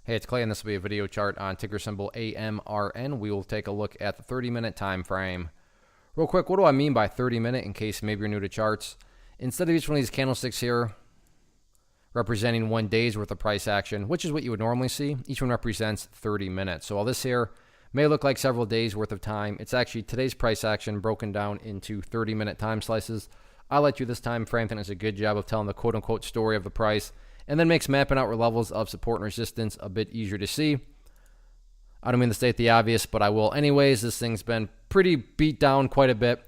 Hey, it's Clay, and this will be a video chart on ticker symbol AMRN. We will take a look at the 30-minute time frame. Real quick, what do I mean by 30-minute in case maybe you're new to charts? Instead of each one of these candlesticks here representing 1 day's worth of price action, which is what you would normally see, each one represents 30 minutes. So while this here may look like several days worth of time, it's actually today's price action broken down into 30-minute time slices. I like you this time frame. I think it's a good job of telling the quote-unquote story of the price, and then makes mapping out levels of support and resistance a bit easier to see. I don't mean to state the obvious, but I will anyways. This thing's been pretty beat down quite a bit.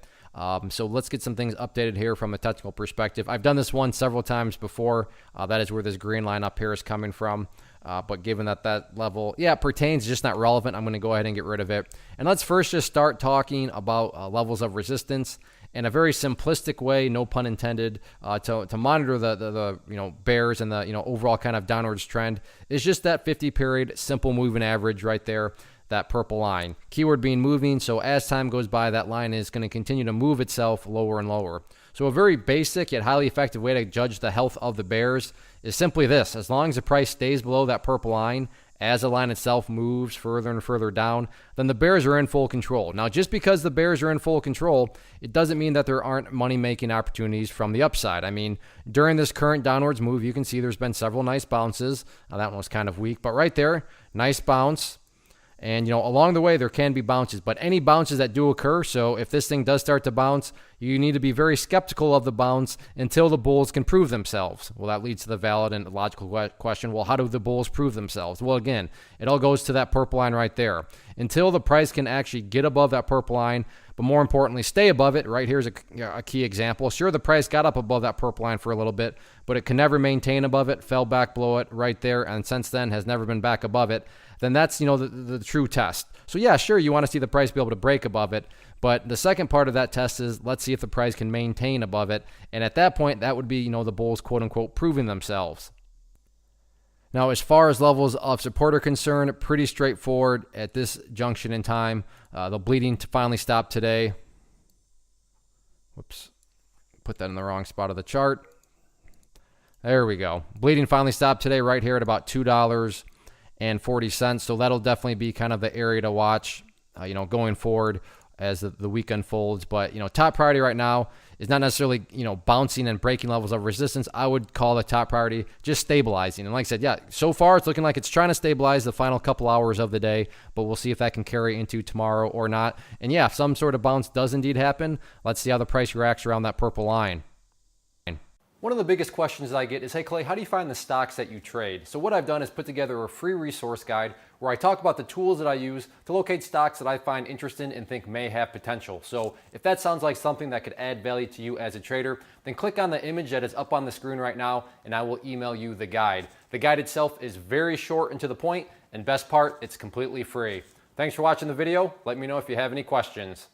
So let's get some things updated here from a technical perspective. I've done this one several times before. That is where this green line up here is coming from. But given that that level, pertains, just not relevant, I'm going to go ahead and get rid of it. And let's first just start talking about levels of resistance in a very simplistic way, no pun intended, to monitor the bears and the overall kind of downwards trend is just that 50 period simple moving average right there, that purple line. Keyword being moving, so as time goes by, that line is going to continue to move itself lower and lower. So a very basic yet highly effective way to judge the health of the bears is simply this: as long as the price stays below that purple line, as the line itself moves further and further down, then the bears are in full control. Now, just because the bears are in full control, it doesn't mean that there aren't money-making opportunities from the upside. I mean, during this current downwards move, you can see there's been several nice bounces. That one was kind of weak, but right there, nice bounce. And, along the way, there can be bounces, but any bounces that do occur, so if this thing does start to bounce, you need to be very skeptical of the bounce until the bulls can prove themselves. Well, that leads to the valid and logical question, well, how do the bulls prove themselves? Well, again, it all goes to that purple line right there. Until the price can actually get above that purple line, but more importantly, stay above it. Right here's a key example. Sure, the price got up above that purple line for a little bit, but it can never maintain above it, fell back below it right there, and since then has never been back above it. Then that's, the true test. So yeah, sure, you want to see the price be able to break above it, but the second part of that test is let's see if the price can maintain above it, and at that point, that would be, the bulls, quote unquote, proving themselves. Now, as far as levels of support are concerned, pretty straightforward at this junction in time. The bleeding to finally stop today. Whoops, put that in the wrong spot of the chart. There we go. Bleeding finally stopped today right here at about $2.40. So that'll definitely be kind of the area to watch, going forward as the week unfolds. But, top priority right now is not necessarily, bouncing and breaking levels of resistance. I would call the top priority just stabilizing. And like I said, so far it's looking like it's trying to stabilize the final couple hours of the day, but we'll see if that can carry into tomorrow or not. And if some sort of bounce does indeed happen, let's see how the price reacts around that purple line. One of the biggest questions that I get is, hey Clay, how do you find the stocks that you trade? So what I've done is put together a free resource guide where I talk about the tools that I use to locate stocks that I find interesting and think may have potential. So if that sounds like something that could add value to you as a trader, then click on the image that is up on the screen right now and I will email you the guide. The guide itself is very short and to the point, and best part, it's completely free. Thanks for watching the video. Let me know if you have any questions.